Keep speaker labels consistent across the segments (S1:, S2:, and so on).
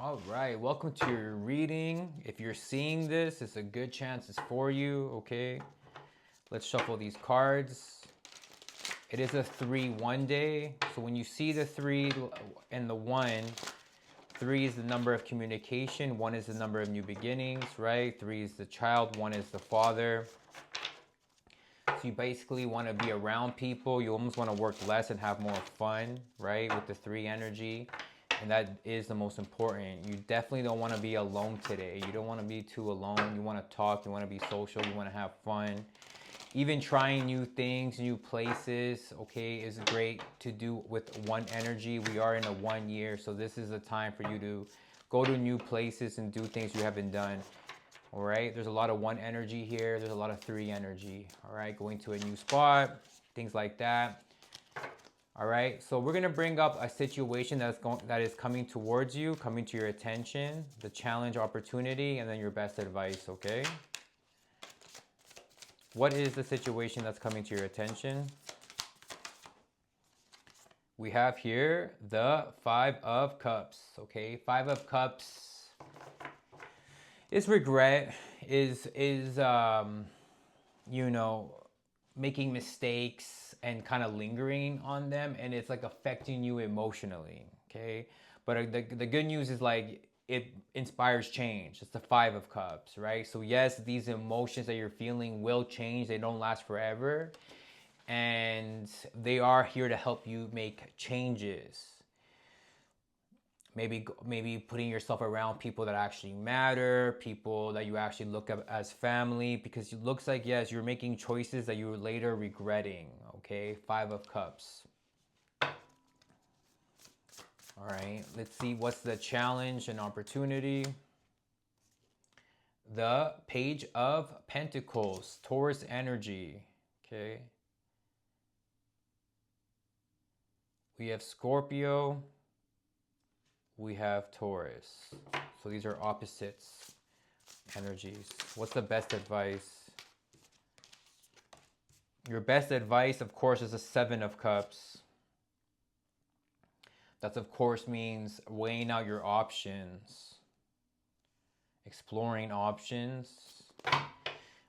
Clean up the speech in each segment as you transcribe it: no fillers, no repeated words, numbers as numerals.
S1: All right, welcome to your reading. If you're seeing this, it's a good chance it's for you, okay? Let's shuffle these cards. It is a 3-1 day. So when you see the 3 and the 1, 3 is the number of communication, 1 is the number of new beginnings, right? 3 is the child, 1 is the father. So you basically want to be around people. You almost want to work less and have more fun, right? With the 3 energy. And that is the most important. You definitely don't want to be alone today. You don't want to be too alone. You want to talk. You want to be social. You want to have fun. Even trying new things, new places, okay, is great to do with 1 energy. We are in a 1 year, so this is the time for you to go to new places and do things you haven't done. All right, there's a lot of 1 energy here. There's a lot of 3 energy. All right, going to a new spot, things like that. All right, so we're gonna bring up a situation that is coming towards you, coming to your attention, the challenge, opportunity, and then your best advice, okay? What is the situation that's coming to your attention? We have here the 5 of Cups, okay? 5 of Cups is regret, is you know, making mistakes and kind of lingering on them, and it's like affecting you emotionally, okay? But the good news is like it inspires change. It's the 5 of Cups, right? So yes, these emotions that you're feeling will change. They don't last forever, and they are here to help you make changes. Maybe putting yourself around people that actually matter, people that you actually look at as family, because it looks like, yes, you're making choices that you're later regretting, okay? 5 of Cups. All right, let's see what's the challenge and opportunity. The Page of Pentacles, Taurus energy, okay? We have Scorpio. We have Taurus. So these are opposites energies. What's the best advice? Your best advice, of course, is the 7 of Cups. That, of course, means weighing out your options, exploring options,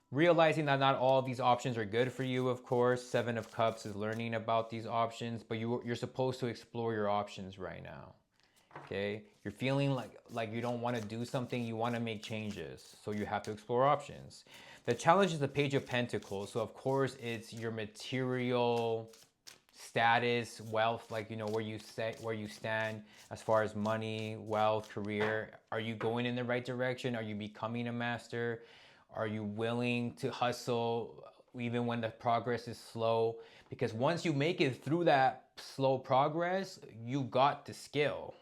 S1: realizing that not all of these options are good for you, of course. 7 of Cups is learning about these options, but you're supposed to explore your options right now. Okay, you're feeling like you don't want to do something, you want to make changes, so you have to explore options. The challenge is the Page of Pentacles, so of course it's your material status, wealth, like, you know, where you stand as far as money, wealth, career. Are you going in the right direction? Are you becoming a master? Are you willing to hustle even when the progress is slow? Because once you make it through that slow progress, you got the skill,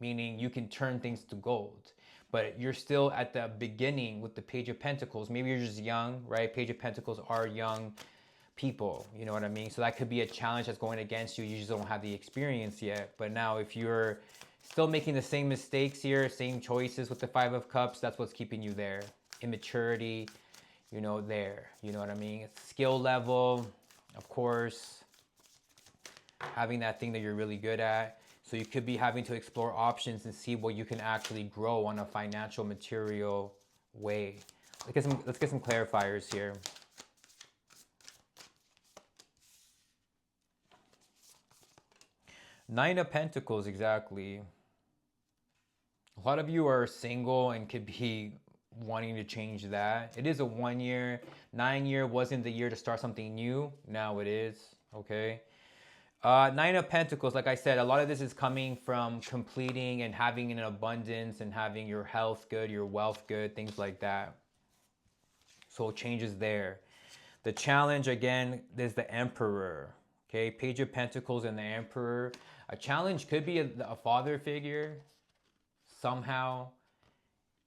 S1: meaning you can turn things to gold. But you're still at the beginning with the Page of Pentacles. Maybe you're just young, right? Page of Pentacles are young people, you know what I mean? So that could be a challenge that's going against you. You just don't have the experience yet. But now if you're still making the same mistakes here, same choices with the 5 of Cups, that's what's keeping you there. Immaturity, you know, there. You know what I mean? It's skill level, of course, having that thing that you're really good at. So you could be having to explore options and see what you can actually grow on a financial, material way. Let's get some clarifiers here. Nine of Pentacles, exactly. A lot of you are single and could be wanting to change that. It is a 1 year. 9 year wasn't the year to start something new. Now it is, okay? 9 of Pentacles, like I said, a lot of this is coming from completing and having an abundance and having your health good, your wealth good, things like that. So changes there. The challenge, again, is the Emperor. Okay, Page of Pentacles and the Emperor. A challenge could be a father figure somehow,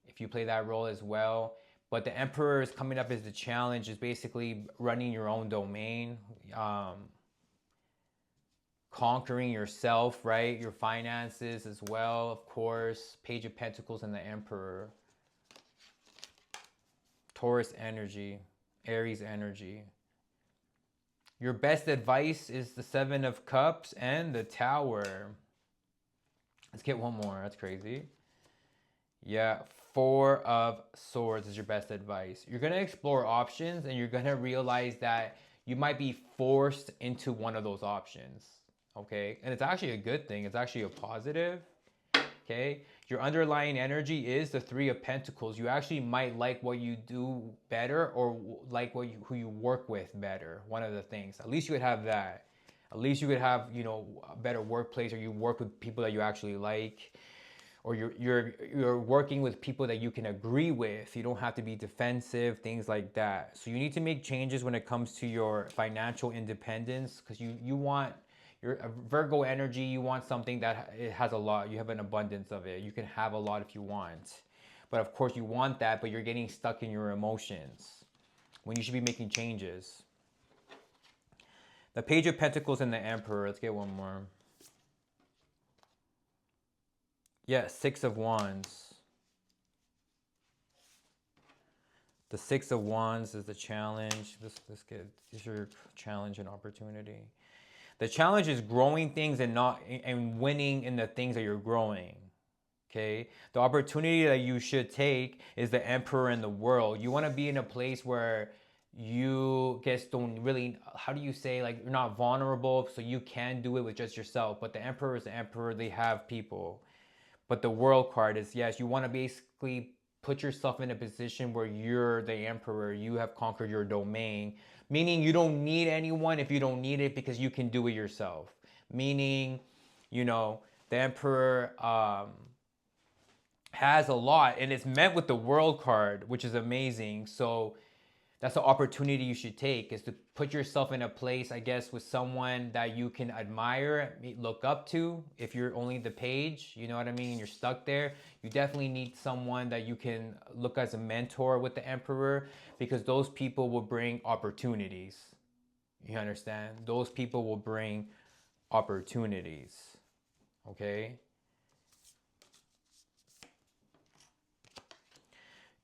S1: if you play that role as well. But the Emperor is coming up as the challenge, is basically running your own domain, conquering yourself, right? Your finances as well, of course. Page of Pentacles and the Emperor. Taurus energy, Aries energy. Your best advice is the 7 of Cups and the Tower. Let's get one more. That's crazy. Yeah, Four of Swords is your best advice. You're going to explore options and you're going to realize that you might be forced into one of those options. Okay? And it's actually a good thing. It's actually a positive. Okay? Your underlying energy is the Three of Pentacles. You actually might like what you do better or like who you work with better. One of the things. At least you would have that. At least you could have, you know, a better workplace, or you work with people that you actually like, or you're working with people that you can agree with. You don't have to be defensive, things like that. So you need to make changes when it comes to your financial independence, because you want your Virgo energy. You want something that it has a lot. You have an abundance of it. You can have a lot if you want, but of course you want that, but you're getting stuck in your emotions when you should be making changes. The Page of Pentacles and the Emperor. Let's get one more. Yeah, Six of Wands. The Six of Wands is the challenge. This is your challenge and opportunity. The challenge is growing things and winning in the things that you're growing. Okay? The opportunity that you should take is the Emperor in the World. You want to be in a place where you guess don't really, how do you say, like, you're not vulnerable, so you can do it with just yourself. But the Emperor is the Emperor. They have people. But the World card is, yes, you want to basically put yourself in a position where you're the Emperor. You have conquered your domain, meaning you don't need anyone if you don't need it, because you can do it yourself. Meaning, you know, the Emperor has a lot, and it's met with the World card, which is amazing. So that's the opportunity you should take, is to put yourself in a place, I guess, with someone that you can admire, look up to. If you're only the Page, you know what I mean, you're stuck there, you definitely need someone that you can look as a mentor with the Emperor, because those people will bring opportunities. You understand? Those people will bring opportunities. Okay?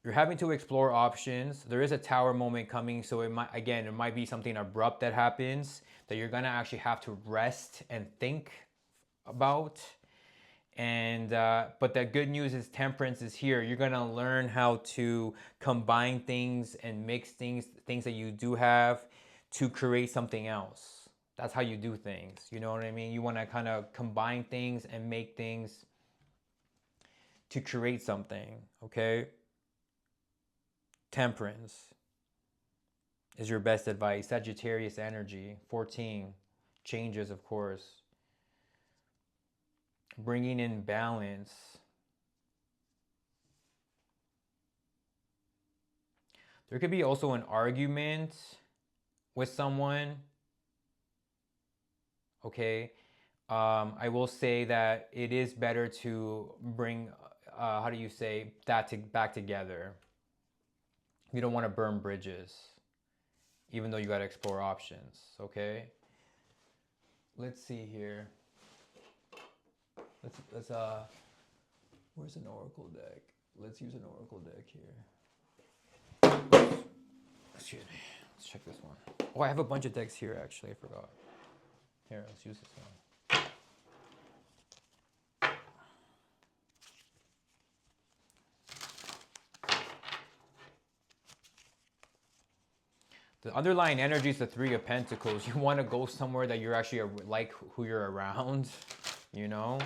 S1: You're having to explore options. There is a Tower moment coming, so it might be something abrupt that happens that you're gonna actually have to rest and think about. And but the good news is Temperance is here. You're gonna learn how to combine things and mix things that you do have, to create something else. That's how you do things. You know what I mean? You want to kind of combine things and make things to create something. Okay? Temperance is your best advice. Sagittarius energy, 14. Changes, of course. Bringing in balance. There could be also an argument with someone. Okay. I will say that it is better to bring, how do you say, back together. You don't want to burn bridges, even though you got to explore options. Okay. Let's see here. Let's where's an oracle deck? Let's use an oracle deck here. Excuse me. Let's check this one. Oh, I have a bunch of decks here, actually. I forgot. Here, let's use this one. The underlying energy is the Three of Pentacles. You want to go somewhere that you're actually like who you're around, you know?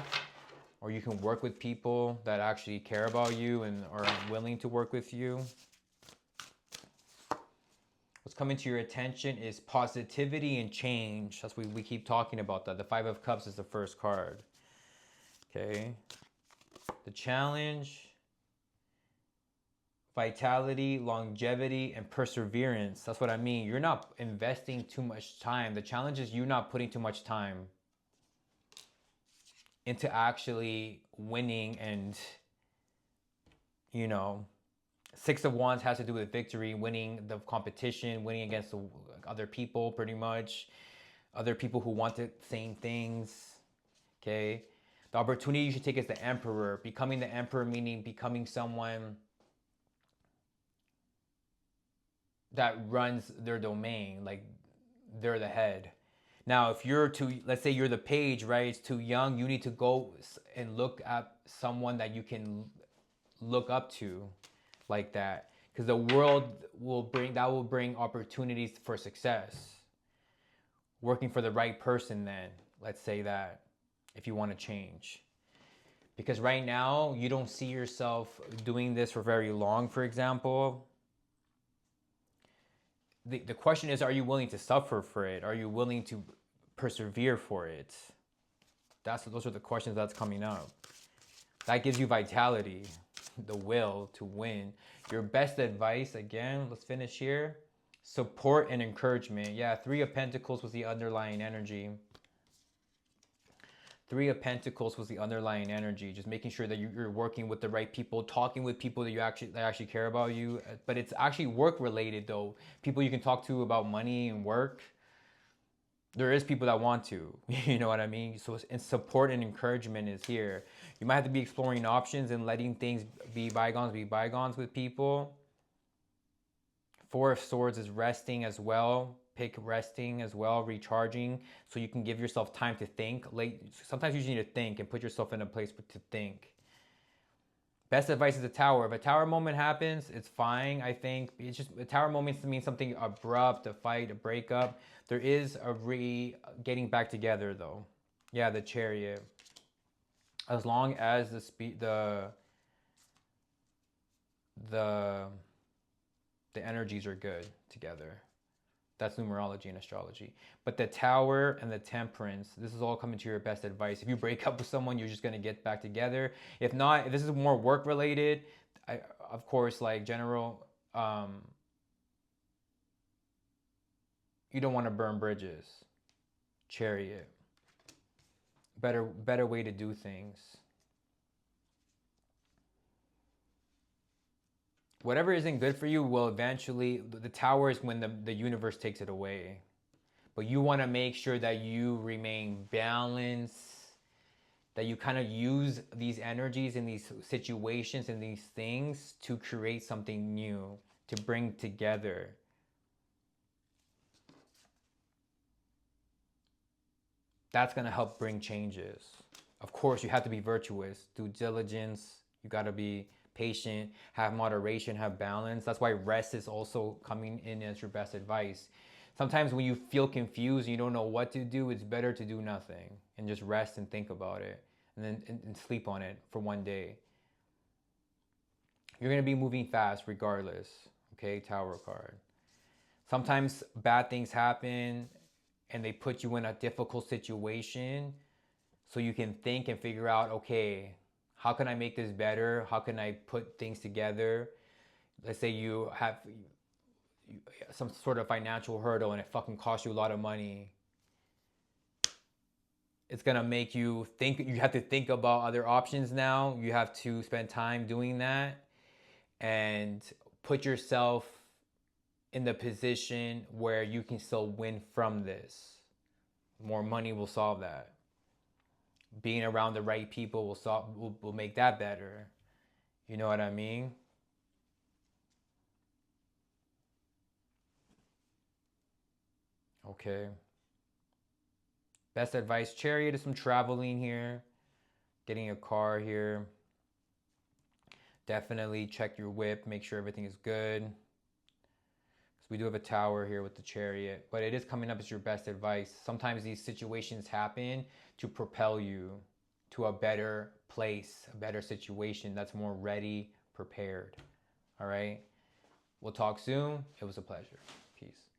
S1: Or you can work with people that actually care about you and are willing to work with you. What's coming to your attention is positivity and change. That's what we keep talking about that. The Five of Cups is the first card. Okay. The challenge, vitality, longevity, and perseverance. That's what I mean. You're not investing too much time. The challenge is you not putting too much time into actually winning. And, you know, Six of Wands has to do with victory, winning the competition, winning against the other people, pretty much. Other people who want the same things. Okay. The opportunity you should take is the Emperor. Becoming the Emperor, meaning becoming someone that runs their domain, like they're the head. Now, if you're too, let's say you're the Page, right? It's too young. You need to go and look at someone that you can look up to like that, because the world will bring opportunities for success. Working for the right person, then let's say that, if you want to change. Because right now you don't see yourself doing this for very long, for example. The question is, are you willing to suffer for it? Are you willing to persevere for it? Those are the questions that's coming up. That gives you vitality, the will to win. Your best advice, again, let's finish here. Support and encouragement. Yeah, Three of Pentacles was the underlying energy. Three of Pentacles was the underlying energy. Just making sure that you're working with the right people, talking with people that actually care about you. But it's actually work related though. People you can talk to about money and work. There is people that want to, you know what I mean? So support and encouragement is here. You might have to be exploring options and letting things be bygones with people. Four of Swords is resting as well. Pick resting as well, recharging, so you can give yourself time to think. Sometimes you just need to think and put yourself in a place to think. Best advice is a tower. If a tower moment happens, it's fine, I think. It's just, a tower moment means something abrupt, a fight, a breakup. There is a getting back together though. Yeah, the Chariot. As long as the energies are good together. That's numerology and astrology. But the Tower and the Temperance, this is all coming to your best advice. If you break up with someone, you're just going to get back together. If not, if this is more work related, of course, like general, you don't want to burn bridges. Chariot. Better way to do things. Whatever isn't good for you will eventually, the Tower is when the universe takes it away. But you want to make sure that you remain balanced, that you kind of use these energies in these situations and these things to create something new, to bring together. That's going to help bring changes. Of course, you have to be virtuous, due diligence, you got to be patient, have moderation, have balance. That's why rest is also coming in as your best advice. Sometimes when you feel confused and you don't know what to do, it's better to do nothing and just rest and think about it, and then and sleep on it for one day. You're going to be moving fast regardless. Okay, Tower card. Sometimes bad things happen and they put you in a difficult situation, so you can think and figure out, okay, how can I make this better? How can I put things together? Let's say you have some sort of financial hurdle and it fucking costs you a lot of money. It's gonna make you think. You have to think about other options now. You have to spend time doing that and put yourself in the position where you can still win from this. More money will solve that. Being around the right people will make that better. You know what I mean? Okay. Best advice, Chariot, is some traveling here. Getting a car here. Definitely check your whip, make sure everything is good. So we do have a Tower here with the Chariot, but it is coming up as your best advice. Sometimes these situations happen to propel you to a better place, a better situation that's more ready, prepared. All right? We'll talk soon. It was a pleasure. Peace.